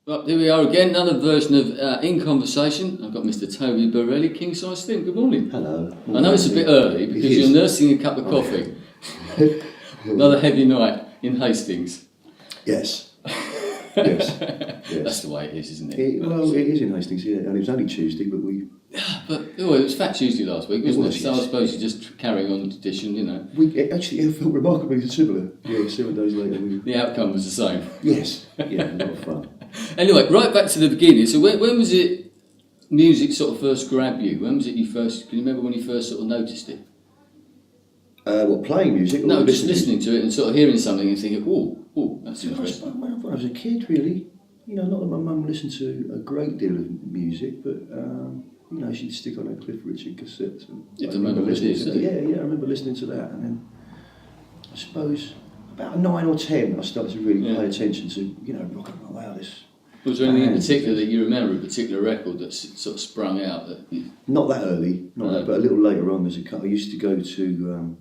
Right, here we are again, another version of In Conversation. I've got Mr. Toby Borelli, King Size Thing. Good morning. Hello. I know it's a bit early because you're nursing a cup of coffee. Another heavy night in Hastings. Yes. Yes. That's the way it is, isn't it? Well, it is in Hastings, yeah. And it was only Tuesday, but we... It was Fat Tuesday last week, wasn't it? So I suppose you're just carrying on the tradition, you know. It felt remarkably similar. Yeah, 7 days later. The outcome was the same. Yes. Yeah, a lot of fun. Anyway, right back to the beginning. So when was it music sort of first grabbed you? When was it you first... Can you remember when you first sort of noticed it? Playing music? Or no, just listening to it and sort of hearing something and thinking, oh, that's interesting. When I was a kid, really. You know, not that my mum listened to a great deal of music, but, you know, she'd stick on a Cliff Richard cassette. And I remember listening to yeah, I remember listening to that. And then, I suppose, about 9 or 10, I started to really pay attention to, you know, rock and roll. Wow, this... Was there anything in particular that you remember, a particular record that sort of sprung out? Not that early, that, but a little later on. I used to go to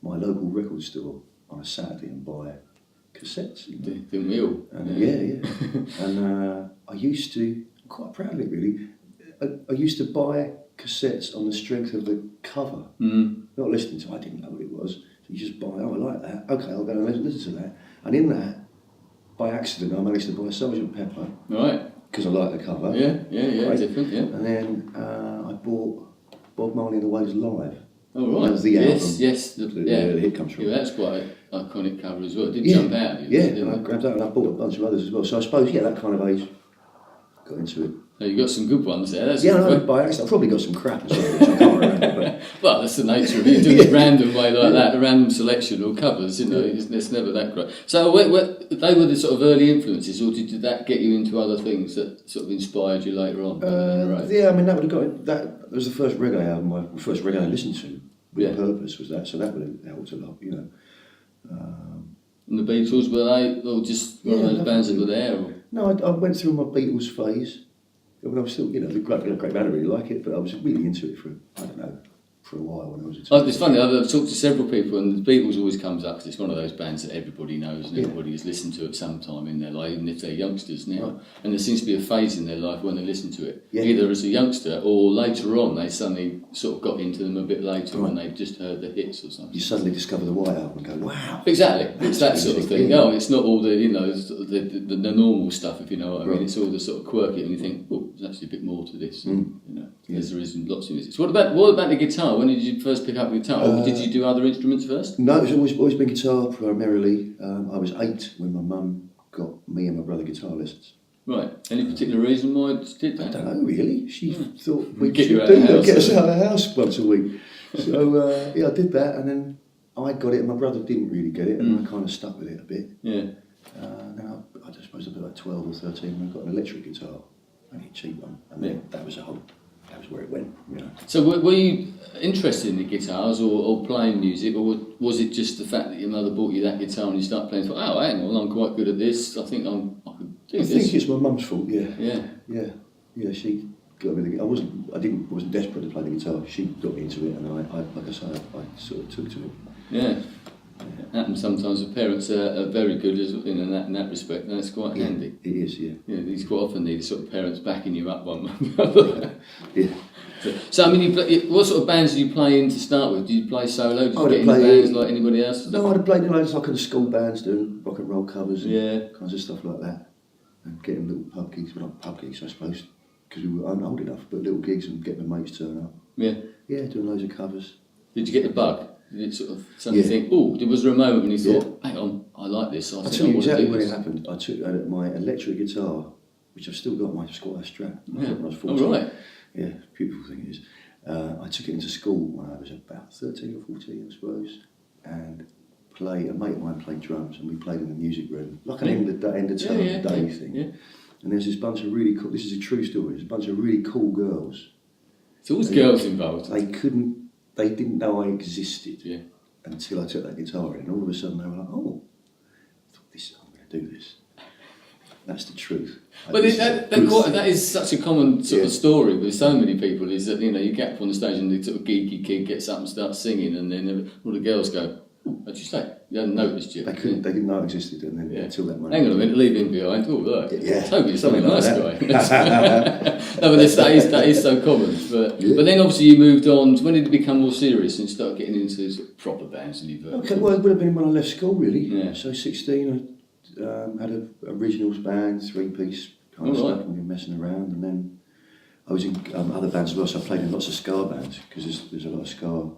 my local record store on a Saturday and buy cassettes. Didn't we all? And, yeah. And I used to, I'm quite proud of it really, I used to buy cassettes on the strength of the cover. Not listening to it, I didn't know what it was. So you just buy, I like that, okay, I'll go and listen to that. And in that, by accident, I managed to buy Sgt. Pepper. Right. Because I like the cover. Yeah, different, yeah. And then I bought Bob Marley and the Waves Live. Oh, right. That was the album. Yes. The hit comes from. Yeah, that's quite an iconic cover as well. It did jump out. And I grabbed that and I bought a bunch of others as well. So I suppose, that kind of age got into it. Oh, you got some good ones there. That's by accident. I probably got some crap as well, which I can't remember. But. Well, that's the nature of it. Doing it random way like that, a random selection or covers, you know, it's never that great. So they were the sort of early influences, or did that get you into other things that sort of inspired you later on? Yeah, I mean, that would have got that was the first reggae album, the first reggae I listened to with purpose was that, so that would have helped a lot, you know. And the Beatles, were they or just one of those bands that were there? Or? No, I went through my Beatles phase. When I was still, the great band, I really like it, but I was really into it for a while when I was a teenager. It's funny, I've talked to several people and the Beatles always comes up because it's one of those bands that everybody knows and everybody has listened to at some time in their life, even if they're youngsters now. Right. And there seems to be a phase in their life when they listen to it, either as a youngster or later on they suddenly sort of got into them a bit later when they've just heard the hits or something. You suddenly discover the White Album and go, wow. Exactly, it's that sort of thing. No, it's not all the, the normal stuff, if you know what I mean. It's all the sort of quirky and you think, oh, there's actually a bit more to this, as there is in lots of music. So what about the guitar? When did you first pick up the guitar? Or did you do other instruments first? No, it's always been guitar primarily. I was 8 when my mum got me and my brother guitar lessons. Right. Any particular reason why you did that? I don't know really. She thought we should get us out of the house once a week. So I did that, and then I got it, and my brother didn't really get it, and I kind of stuck with it a bit. Yeah. Then I suppose I'd be like 12 or 13 when I got an electric guitar, only a cheap one, and then that was where it went, you know. So were you interested in the guitars or playing music, or was it just the fact that your mother bought you that guitar and you started playing? Hang on, I'm quite good at this. I think I could do this. I think it's my mum's fault. Yeah. Yeah. She got me. I wasn't desperate to play the guitar. She got me into it, and I like I say, I sort of took to it. Yeah. It happens sometimes. The parents are very good in that respect, and it's quite handy. It is, yeah. Yeah, these quite often need sort of parents backing you up one. Yeah. So I mean, what sort of bands did you play in to start with? Did you play solo? Did you get into bands like anybody else? No, I'd have played in like the school bands doing rock and roll covers and kinds of stuff like that, and getting little pub gigs. Well, not pub gigs, I suppose, because we weren't old enough, but little gigs and getting the mates turn up. Yeah. Yeah, doing loads of covers. Did you get the bug? Did it sort of suddenly think, was there a moment when you thought, hang on, I like this, I tell you exactly when it happened. I took my electric guitar, which I've still got, my Squire Strat, when I was 14. Oh, right. Yeah, beautiful thing it is. I took it into school when I was about 13 or 14, I suppose, and a mate of mine played drums, and we played in the music room, like an end of term day thing. Yeah. And there's this bunch of really cool, this is a true story, there's a bunch of really cool girls. It's always girls involved. They didn't know I existed until I took that guitar in, and all of a sudden they were like, oh, I thought I'm going to do this. That's the truth. But that is such a common sort of story with so many people, is that, you get up on the stage and the sort of geeky kid gets up and starts singing, and then all the girls go, As you say, you hadn't noticed yet. They didn't know it existed until that moment. Hang on a minute, leave him behind. Oh, look. Yeah. Toby's something Something nice like guy. No, but that is so common. But then obviously you moved on. When did it become more serious and start getting into sort of proper bands? Okay, well, it would have been when I left school, really. Yeah. So 16, I had an originals band, 3-piece kind of stuff, and we were messing around. And then I was in other bands as well, so I played in lots of ska bands, because there's a lot of ska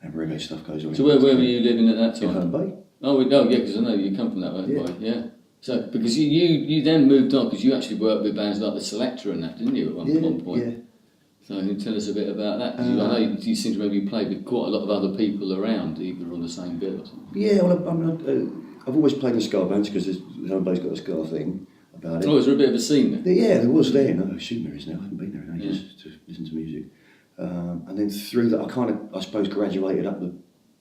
and reggae stuff goes on. So where were you living at that time? In Herne Bay. Oh, yeah, because I know you come from that way. Yeah. So because you then moved on, because you actually worked with bands like the Selector and that, didn't you, at one point? Yeah. So can you tell us a bit about that? 'Cause I know you seem to maybe play with quite a lot of other people around, either on the same bill or something. Yeah, well, I've always played in ska bands because Herne Bay's got a ska thing about it. Oh, is there a bit of a scene there? Yeah, there was there. No, I assume there is now. I haven't been there in ages to listen to music. And then through that, I suppose, graduated up the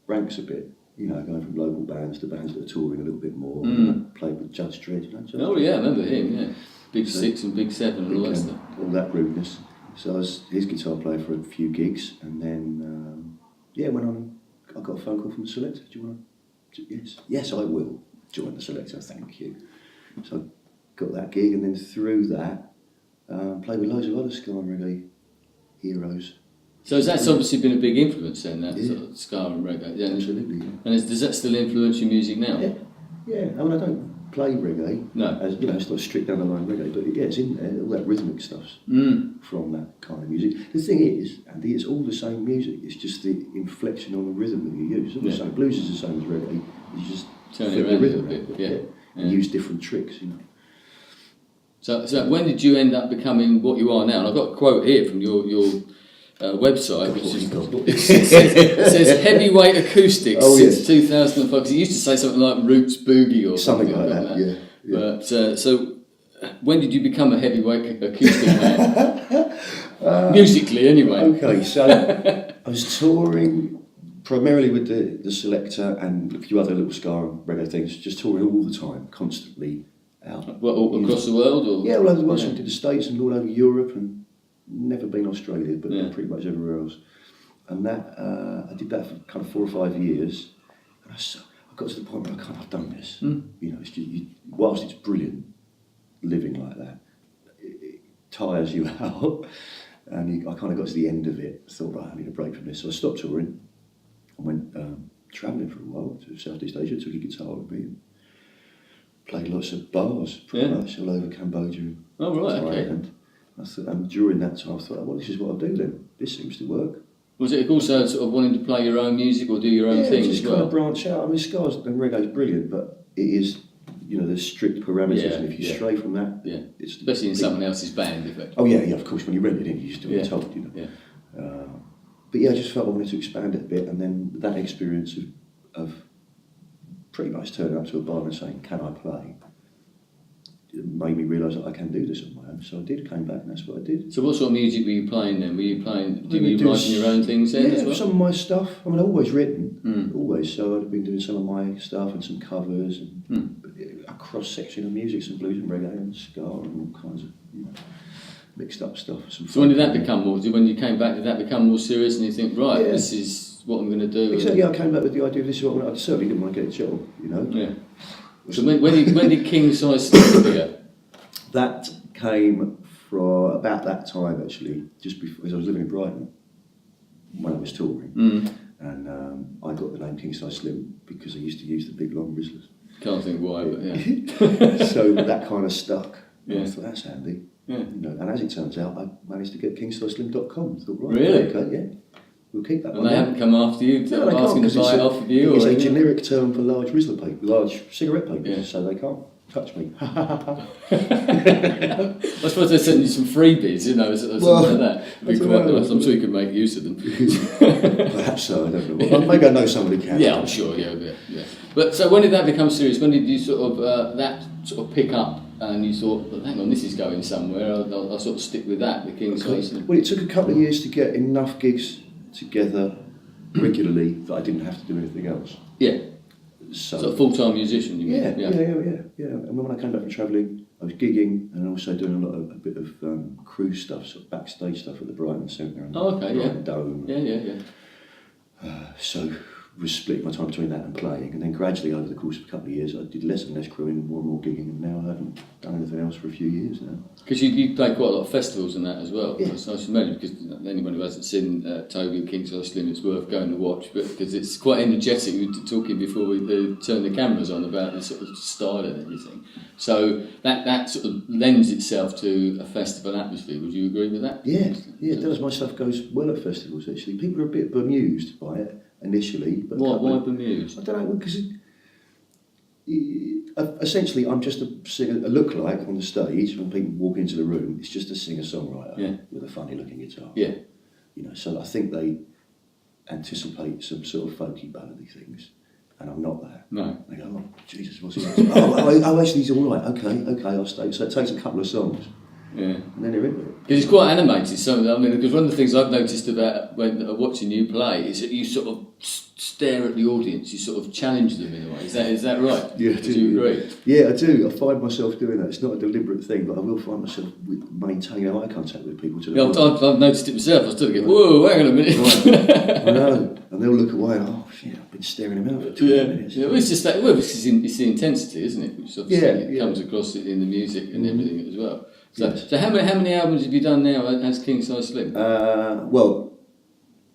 ranks a bit. Going from local bands to bands that are touring a little bit more. And I played with Judge Dredd, Judge Dredd? I remember him, yeah. Big 6 and Big 7 and all that stuff. All that rudeness. So I was his guitar player for a few gigs, and then, went on. I got a phone call from the Selector. Do you want to? Yes, I will join the Selector, thank you. So I got that gig, and then through that, played with loads of other ska and reggae heroes. So that's obviously been a big influence then, that sort of ska and reggae. Yeah, absolutely. Yeah. And does that still influence your music now? Yeah. I mean, I don't play reggae. No. As it's not strict down the line reggae, but it's in there. All that rhythmic stuff's from that kind of music. The thing is, Andy, it's all the same music. It's just the inflection on the rhythm that you use. It's all the same. Blues is the same as reggae. You just turn it around a little bit. Yeah. And use different tricks. So when did you end up becoming what you are now? And I've got a quote here from your website, which says heavyweight acoustics since 2005. Because it used to say something like Roots Boogie or something like that. Yeah. But so when did you become a heavyweight acoustic man? Musically, anyway. Okay, so I was touring primarily with the Selector and a few other little ska and reggae things, just touring all the time, constantly out. What, all across the world? Or? Yeah, all over the world. So I did the States and all over Europe, and never been Australia, but pretty much everywhere else. And that I did that for kind of 4 or 5 years, and I got to the point where I've done this. It's just, whilst it's brilliant living like that, it tires you out, and I kind of got to the end of it. I thought, right, I need a break from this, so I stopped touring. I went travelling for a while to Southeast Asia, took a guitar with me, and played lots of bars, pretty much all over Cambodia and Thailand. And during that time, I thought, well, this is what I'll do then. This seems to work. Was it also sort of wanting to play your own music or do your own thing just as well? kind of branch out. I mean, ska and reggae is brilliant, but it is, there's strict parameters, and if you stray from that, it's especially in someone else's band, effectively. Oh yeah, of course. When you rent it in, you just do what you're told, But I just felt I wanted to expand it a bit, and then that experience of pretty much turning up to a bar and saying, "Can I play?" It made me realise that I can do this on my own. So I came back, and that's what I did. So what sort of music were you playing then? Were you writing your own things then as well? Some of my stuff. I mean, I've always written, always. So I've been doing some of my stuff and some covers and a cross section of music, some blues and reggae and ska and all kinds of mixed up stuff. So when did that become more? When you came back, did that become more serious? And you think, right, this is what I'm going to do. Exactly. I came back with the idea of this is what I certainly didn't want to get a job. Yeah. So when did King Size start appear? That came from about that time, actually, just before, because I was living in Brighton when I was touring, and I got the name King Size Slim because I used to use the big long Rizzlers. Can't think why, but yeah. So that kind of stuck. Yeah. I thought, that's handy. Yeah. And as it turns out, I managed to get kingsizeslim.com. I thought, right, really? Okay, yeah. We'll keep that and they haven't come after you, asking to buy it off of you? It's a generic term for large Rizzler paper, large cigarette papers, so they can't touch me. I suppose they're sending you some freebies, something like that. It'd be quite nice. I'm sure you could make use of them. Perhaps so, I don't know. Well, maybe I know somebody can. Yeah, I'm sure, yeah. But so when did that become serious? When did you sort of, that sort of pick up and you thought, well, hang on, this is going somewhere, I'll sort of stick with that, the King Size? Well, it took a couple of years to get enough gigs together regularly that I didn't have to do anything else. Yeah. So a full-time musician, you mean? Yeah. And when I came back from travelling, I was gigging and also doing a bit of crew stuff, sort of backstage stuff at the Brighton Centre and Brighton Dome. Yeah. So was splitting my time between that and playing, and then gradually over the course of a couple of years I did less and less crewing, more and more gigging, and now I haven't done anything else for a few years now. Because you play quite a lot of festivals and that as well. Yeah. It's nice to imagine, because anyone who hasn't seen Toby and King Size Slim, it's worth going to watch, but because it's quite energetic. We were talking before we turned the cameras on about the sort of style and everything. So that sort of lends itself to a festival atmosphere. Would you agree with that? Yeah, it does. My stuff goes well at festivals, actually. People are a bit bemused by it initially. But Why bemused? I don't know, because essentially I'm just a singer, a look-alike on the stage. When people walk into the room, it's just a singer-songwriter with a funny-looking guitar. Yeah. You know, so I think they anticipate some sort of folky ballady things, and I'm not that. No. They go, oh, Jesus, what's he like? oh, actually, he's all right. Okay, I'll stay. So it takes a couple of songs. Yeah. And then they're into it. Because it's quite animated. So, I mean, because one of the things I've noticed about when watching you play is that you sort of stare at the audience, you sort of challenge them in a way. Is that right? Yeah, do you agree? Yeah, I do. I find myself doing that. It's not a deliberate thing, but I will find myself maintaining eye contact with people. I've noticed it myself. I still get, whoa, hang on a minute. Right. I know. And they'll look away and, oh, shit, I've been staring him out for 20 minutes. Yeah, it's just that, it's the intensity, isn't it? Which obviously comes across in the music and everything as well. So how many albums have you done now as King Size Slim? Well,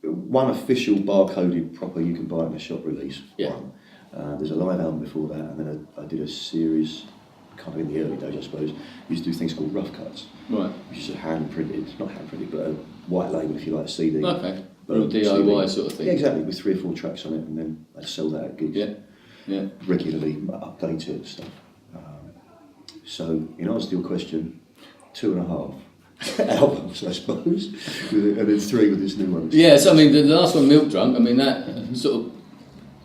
one official barcoded proper you can buy in a shop release. Yeah. There's a live album before that, and then I did a series, kind of in the early days I suppose. Used to do things called rough cuts. Right. Which is not hand printed, but a white label if you like, CD. Okay. But a DIY sort of thing. Yeah, exactly, with 3 or 4 tracks on it, and then I'd sell that at gigs. Yeah. Regularly, update it and stuff. So, in answer to your question, 2.5 albums, I suppose, and then 3 with this new one. Yeah, so I mean, the last one, Milk Drunk, I mean, that sort of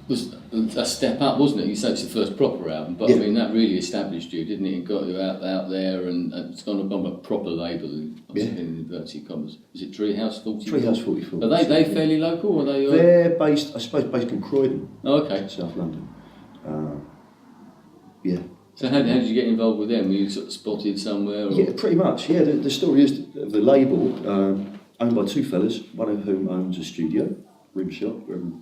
was a step up, wasn't it? You said it's the first proper album, but I mean, that really established you, didn't it? It got you out there, and it's gone on a proper label, in inverted commas. Is it Treehouse 44? Treehouse 44. Are they fairly local, or are they? They're based, I suppose, in Croydon. Oh, okay. South London. Yeah. So how did you get involved with them? Were you sort of spotted somewhere? Or? Yeah, pretty much. Yeah, the story is the label, owned by 2 fellas, one of whom owns a studio, Rim Shop.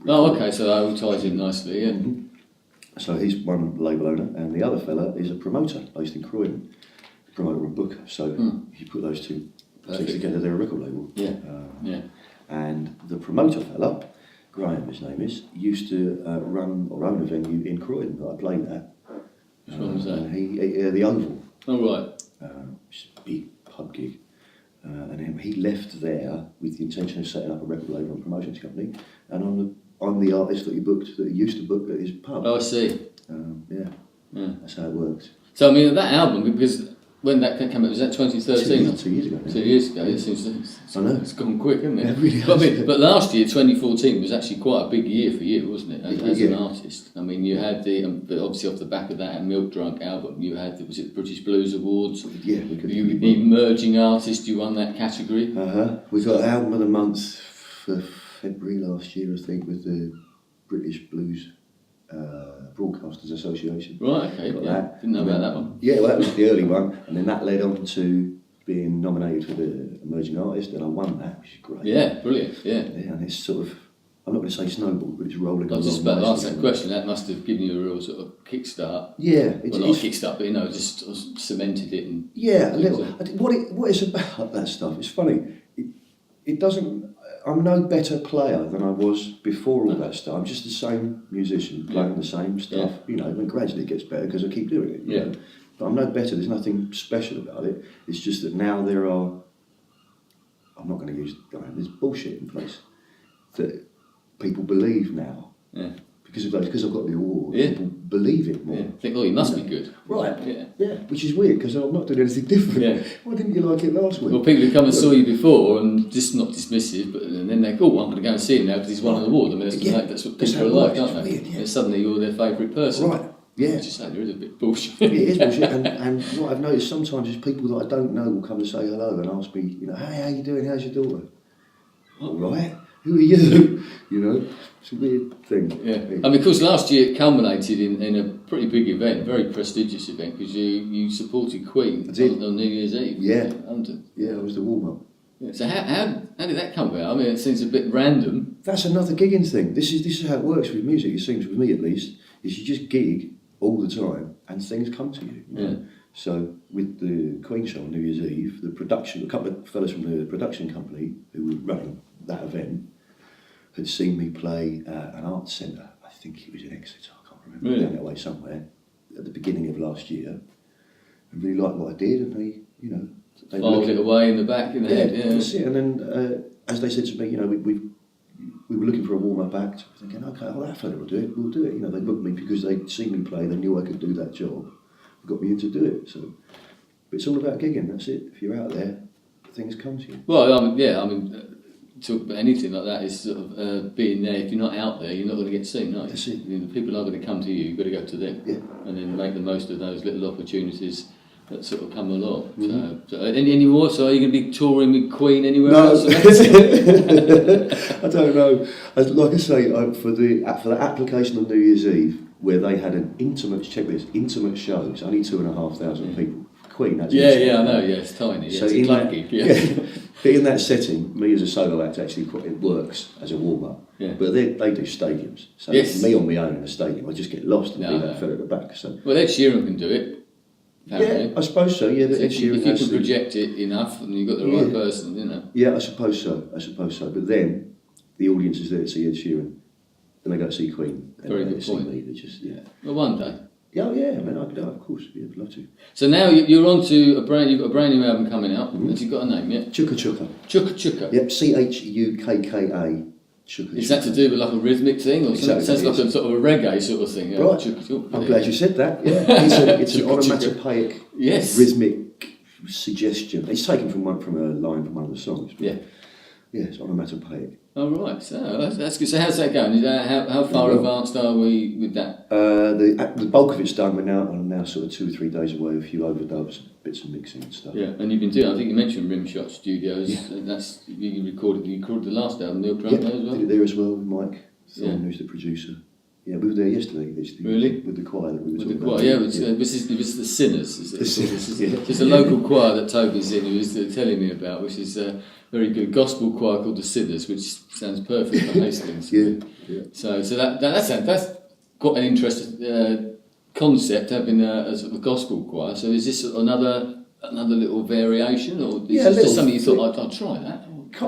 Oh, okay, so that all ties in nicely, yeah. Mm-hmm. So he's one label owner, and the other fella is a promoter based in Croydon, promoter and booker. So if you put those two things together, they're a record label. Yeah. And the promoter fella, Graham, his name is, used to run or own a venue in Croydon that I played at. Which one was that? The Oval. Oh, right. Which is a big pub gig. And he left there with the intention of setting up a record label and promotions company. And I'm the artist that he used to book at his pub. Oh, I see. Yeah. That's how it worked. So, I mean, that album, because when that came out, was that 2013? 2 years ago. 2 years ago, it seems I know. It's gone quick, hasn't it? It really has. But last year, 2014, was actually quite a big year for you, wasn't it, as an artist? I mean, you had obviously off the back of that Milk Drunk album, you had, was it British Blues Awards? Yeah. The Emerging Artist, you won that category? We got Album of the Month for February last year, I think, with the British Blues Broadcasters Association. Right, okay. Didn't know about that one. Yeah, well, that was the early one, and then that led on to being nominated for the Emerging Artist, and I won that, which is great. Yeah, brilliant, yeah. And it's sort of, I'm not going to say snowball, but it's rolling along. I was just about to ask that question. That must have given you a real sort of kickstart. Yeah. Well, not a kickstart, but, just sort of cemented it. And a little. What it's about, that stuff, it's funny. It doesn't... I'm no better player than I was before all that stuff. I'm just the same musician playing the same stuff, and gradually it gets better because I keep doing it. You know? But I'm no better, there's nothing special about it. It's just that now there are, I'm not going to use, there's bullshit in place that people believe now. Yeah. Because I've got the award, people believe it more. Yeah. Think, you must be good. Right. Yeah. Which is weird because I'm not doing anything different. Yeah. Why didn't you like it last week? Well, people who come and saw you before and just not dismissive, but then they go, I'm going to go and see him now because he's won an award. I mean, that's what people are like, aren't they? Weird, and suddenly you're their favourite person. Right. Yeah. Just say there is a bit bullshit. It is bullshit. And what I've noticed sometimes is people that I don't know will come and say hello and ask me, hey, how you doing? How's your daughter? All right. Who are you? It's a weird thing. Yeah. I mean, of course, last year it culminated in a pretty big event, very prestigious event, because you supported Queen on New Year's Eve. Yeah. In London. Yeah, it was the warm-up. Yeah. So how did that come about? I mean, it seems a bit random. That's another gigging thing. This is how it works with music. It seems, with me at least, is you just gig all the time and things come to you. Yeah. So with the Queen show on New Year's Eve, a couple of fellas from the production company who were running that event had seen me play an arts centre. I think it was in Exeter. I can't remember. Really? Down that way somewhere at the beginning of last year. And really liked what I did, and they Filed it away in the back in the head. Yeah. That's it. And then as they said to me, we were looking for a warm-up act, thinking, okay, that fella will do it, we'll do it. They booked me because they'd seen me play, they knew I could do that job, got me in to do it. So, but it's all about gigging, that's it. If you're out there, things come to you. Well, talk about anything like that is sort of being there. If you're not out there, you're not going to get seen, are you? That's it. The people aren't going to come to you, you've got to go to them. Yeah. And then make the most of those little opportunities that sort of come along. Mm-hmm. So any more? So are you going to be touring with Queen anywhere No. else? I don't know. Like I say, for the application on New Year's Eve, where they had an intimate shows, only 2,500 people. Queen, that's I know. Yeah, it's tiny. Yeah, so it's a club gig. Yeah. But in that setting, me as a solo act actually it works as a warm up. Yeah. But they do stadiums. So me on my own in a stadium, I just get lost and be that fella at the back. So well, Ed Sheeran can do it. Apparently. Yeah, I suppose so. Yeah, so if you can project it enough, and you've got the right person, Yeah, I suppose so. But then the audience is there to see Ed Sheeran, and they go to see Queen. Very good point. Me. They just Well, one day. Yeah, I mean, of course, I'd love to. So now you're on to you've got a brand new album coming out. Mm-hmm. Has it got a name yet? Chukka Chukka. Chukka Chukka. Yep, Chukka. Chukka. Is that to do with like a rhythmic thing, or exactly, sounds like a sort of a reggae sort of thing? Right. Chukka. I'm glad you said that. Yeah, it's an onomatopoeic, rhythmic suggestion. It's taken from a line from one of the songs. Yeah. Yeah, it's onomatopoeic. Oh right, so that's good. So how's that going? How far advanced are we with that? The bulk of it's done. I'm now sort of 2 or 3 days away. A few overdubs, bits of mixing and stuff. Yeah, and you've been doing. I think you mentioned Rimshot Studios. Yeah. And that's you recorded the last album, Neil Drummond, there as well. Did it there as well with Mike Thorne, who's the producer. Yeah, we were there yesterday. Really? With the choir that we were talking about. With the choir, it was the Sinners. There's a local choir that Toby's in, who was telling me about, which is a very good gospel choir called the Sinners, which sounds perfect for Hastings. Yeah. So that's quite an interesting concept, having a sort of gospel choir. So is this another little variation, or is this just something you thought I'd try that?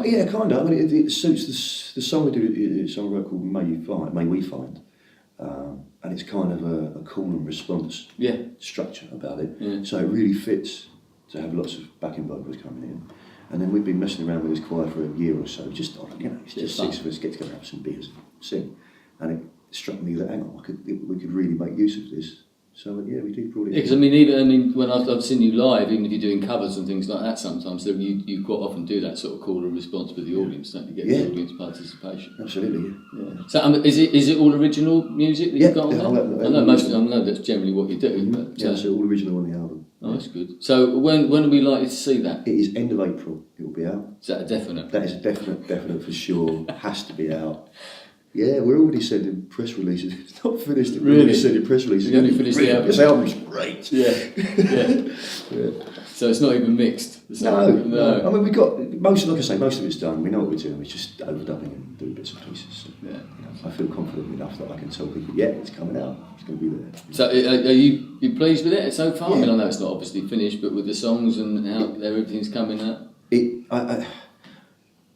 Yeah, kind of. I mean, it suits the song we did. It's a song I wrote called May We Find. And it's kind of a call and response structure about it. Yeah. So it really fits to have lots of backing vocals coming in. And then we've been messing around with this choir for a year or so, it's just 6 of us get together, have some beers and sing. And it struck me that, hang on, we could really make use of this. So we did brought it. Yeah, because I mean, when I've seen you live, even if you're doing covers and things like that, sometimes you quite often do that sort of call and response with the audience, don't you? Get the audience participation. Absolutely, yeah. So is it all original music that you've got on there? I know that's generally what you do. Mm-hmm. But, it's all original on the album. Oh, that's good. So when are we likely to see that? It is end of April. It will be out. Is that a definite? That is a definite for sure. Has to be out. Yeah, we're already sending press releases. It's not finished. We're already sending press releases. You only finished the album. This album's great. Yeah. So it's not even mixed. No. I mean, we got most of it's done. We know what we're doing. It's just overdubbing and doing bits and pieces. So, I feel confident enough that I can tell people, it's coming out. It's going to be there. So are you pleased with it so far? Yeah. I mean, I know it's not obviously finished, but with the songs and how everything's coming out.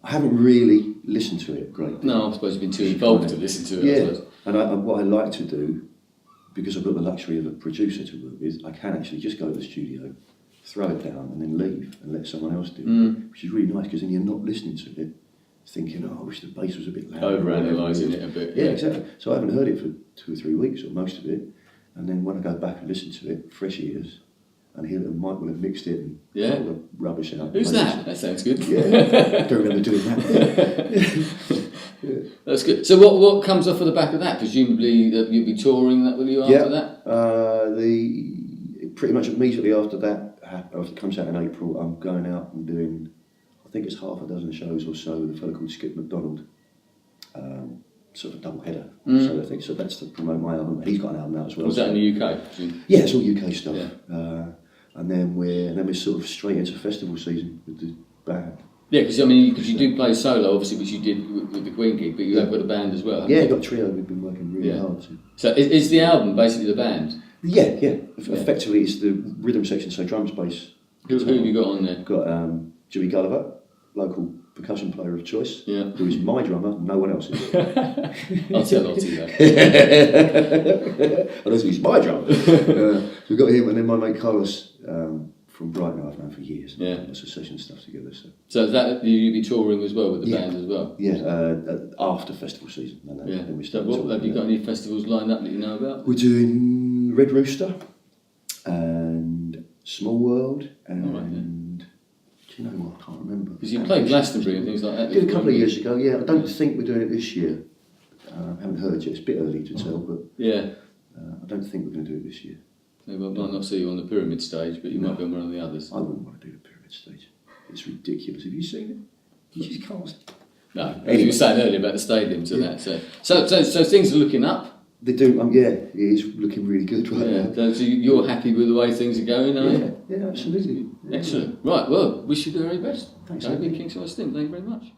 I haven't really listened to it great. No, I suppose you've been too involved to listen to it. Yeah, I suppose. And what I like to do, because I've got the luxury of a producer to work with, I can actually just go to the studio, throw it down, and then leave and let someone else do it, which is really nice because then you're not listening to it, thinking, I wish the bass was a bit louder. Over-analysing it a bit. Yeah, exactly. So I haven't heard it for 2 or 3 weeks, or most of it, and then when I go back and listen to it, fresh ears, and hear that Mike will have mixed it and all the rubbish out. Who's that? That sounds good. Yeah, I don't remember doing that. Yeah. That's good. So what comes off of the back of that? Presumably you'll be touring that, will you, after that? Pretty much immediately after that, after it comes out in April, I'm going out and doing, I think it's 6 shows or so with a fellow called Skip MacDonald. Sort of a double header. So I think that's to promote my album. He's got an album out as well. Was that in the UK? Yeah, it's all UK stuff. Yeah. And then we're sort of straight into festival season with the band. Yeah, because I mean, because you do play solo, obviously, which you did with the Queen gig, but you have got a band as well. Yeah, I've got a trio. We've been working really hard to. So is the album basically the band? Yeah. Effectively, it's the rhythm section, so drums, bass. Who have you got on there? Got Jimmy Gulliver, local percussion player of choice, who is my drummer, no one else's. I'll tell Lottie that. Oh, he's my drummer. So we've got him, and then my mate Carlos from Brighton, I've known for years. Lots of session stuff together. So that you'll be touring as well with the band as well? Yeah, after festival season. Then we start. So have you got any festivals lined up that you know about? We're doing Red Rooster and Small World and do you know what? I can't remember. Because you played Glastonbury and things like that. Did a couple of years ago. Yeah, I don't think we're doing it this year. I haven't heard yet. It's a bit early to tell, but I don't think we're going to do it this year. I might not see you on the Pyramid stage, but you might be on one of the others. I wouldn't want to do the Pyramid stage. It's ridiculous. Have you seen it? You just can't. No, as you were saying earlier about the stadiums and that. So things are looking up. They do. It is looking really good right now. So you're happy with the way things are going, are you? Yeah, absolutely. Excellent. Right. Well, wish you the very best. Thanks, David Kingside Stim. Thank you very much.